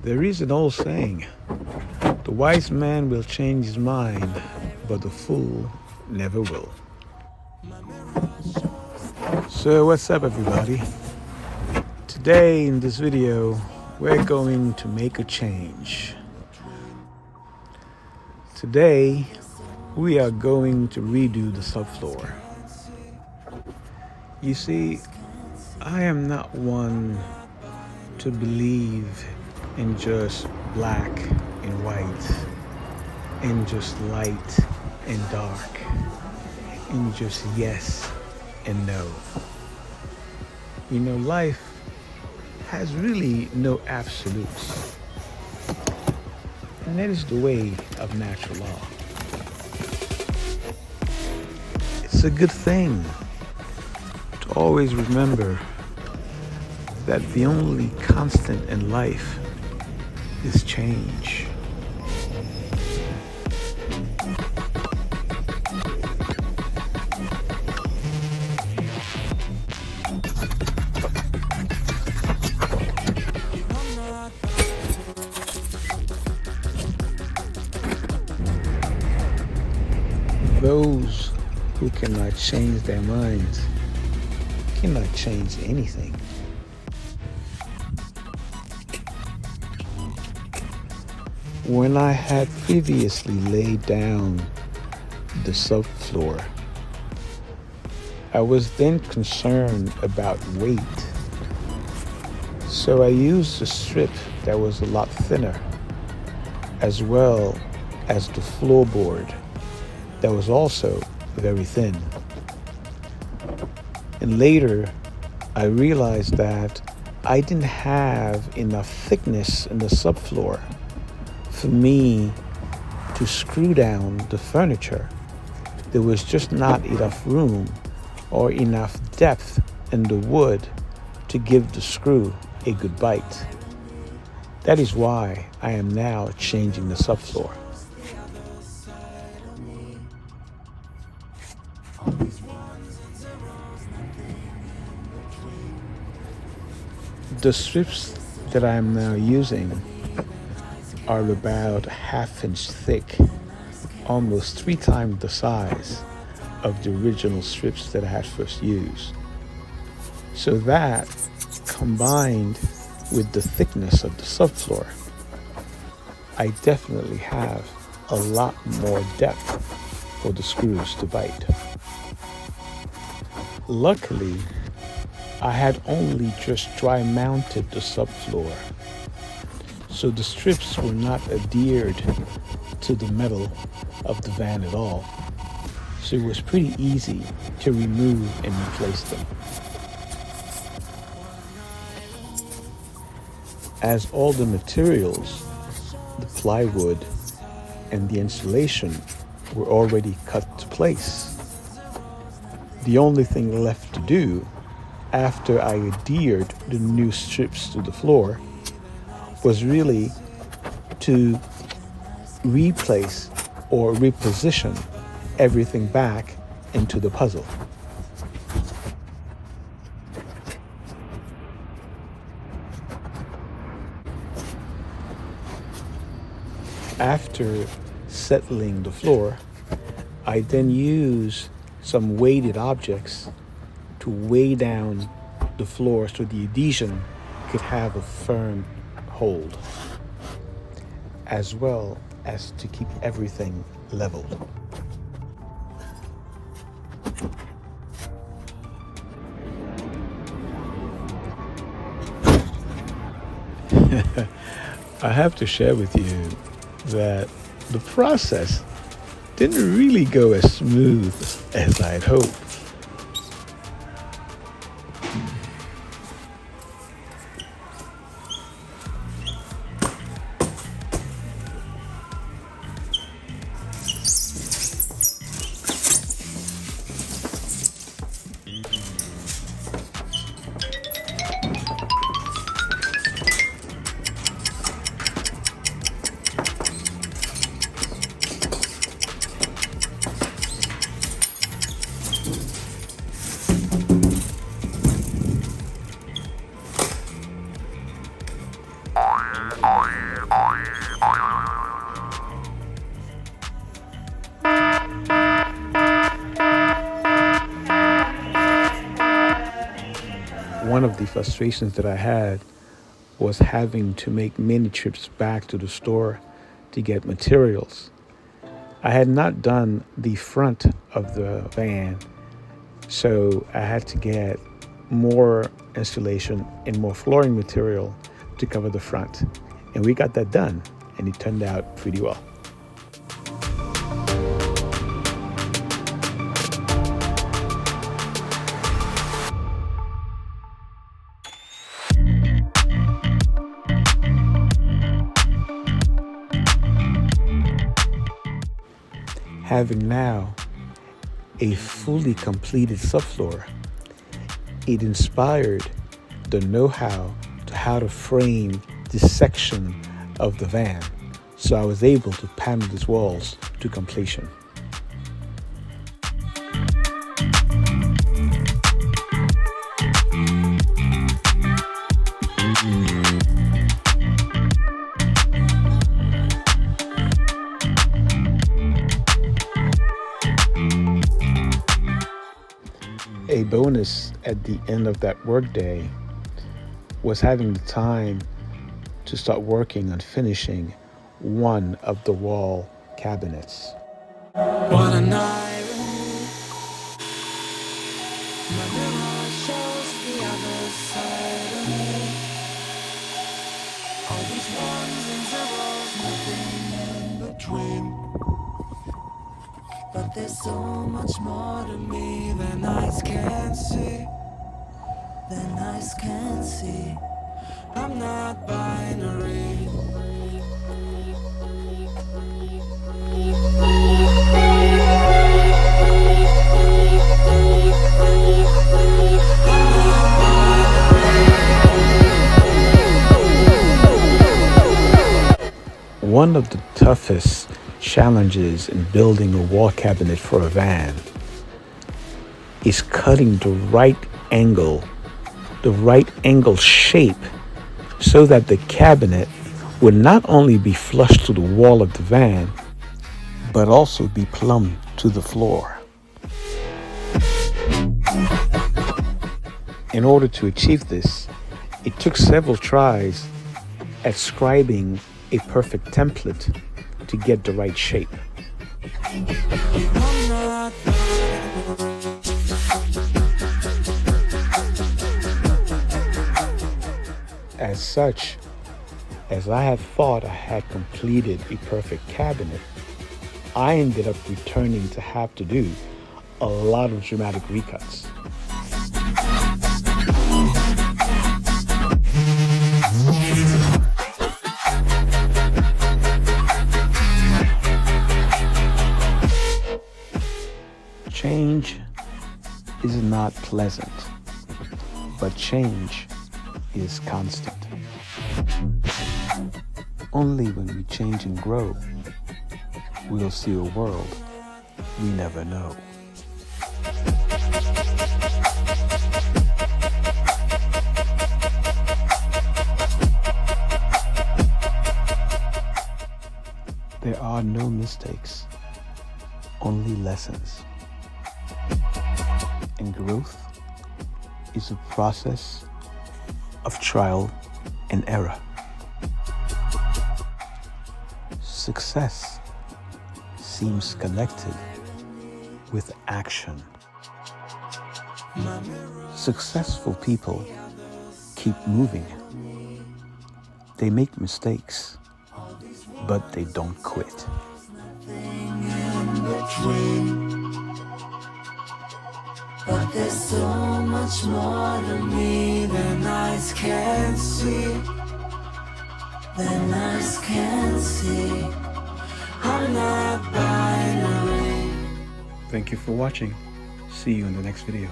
There is an old saying, the wise man will change his mind, but the fool never will. So what's up, everybody? Today in this video, we're going to make a change. Today, we are going to redo the subfloor. You see, I am not one to believe in just black and white, in just light and dark, in just yes and no. You know, life has really no absolutes. And that is the way of natural law. It's a good thing to always remember that the only constant in life is change. Those who cannot change their minds cannot change anything. When I had previously laid down the subfloor, I was then concerned about weight. So I used a strip that was a lot thinner, as well as the floorboard that was also very thin. And later, I realized that I didn't have enough thickness in the subfloor for me to screw down the furniture. There was just not enough room or enough depth in the wood to give the screw a good bite. That is why I am now changing the subfloor. The strips that I am now using are about a ½ inch thick, almost 3 times the size of the original strips that I had first used. So that, combined with the thickness of the subfloor, I definitely have a lot more depth for the screws to bite. Luckily, I had only just dry mounted the subfloor, so the strips were not adhered to the metal of the van at all. So it was pretty easy to remove and replace them. As all the materials, the plywood and the insulation were already cut to place, the only thing left to do after I adhered the new strips to the floor was really to replace or reposition everything back into the puzzle. After settling the floor, I then use some weighted objects to weigh down the floor so the adhesion could have a firm hold, as well as to keep everything leveled. I have to share with you that the process didn't really go as smooth as I'd hoped. One of the frustrations that I had was having to make many trips back to the store to get materials. I had not done the front of the van, so I had to get more insulation and more flooring material to cover the front. And we got that done, and it turned out pretty well. Having now a fully completed subfloor, it inspired the know-how to how to frame this section of the van. So I was able to panel these walls to completion. A bonus at the end of that workday was having the time to start working on finishing one of the wall cabinets. What a night. My mirror shows the other side of me. All these ones and zeros, nothing in between. But there's so much more to me than eyes can see. Than eyes can see. I'm not binary. One of the toughest challenges in building a wall cabinet for a van is cutting the right angle shape so that the cabinet would not only be flush to the wall of the van, but also be plumb to the floor. In order to achieve this, it took several tries at scribing a perfect template to get the right shape. As such, as I had thought I had completed a perfect cabinet, I ended up returning to have to do a lot of dramatic recuts. Change is not pleasant, but change is constant. Only when we change and grow, we'll see a world we never know. There are no mistakes, only lessons. And growth is a process of trial and error. Success seems connected with action. Successful people keep moving. They make mistakes, but they don't quit. But there's so much more to me than eyes can see. Than eyes can see. I'm not binary. Thank you for watching. See you in the next video.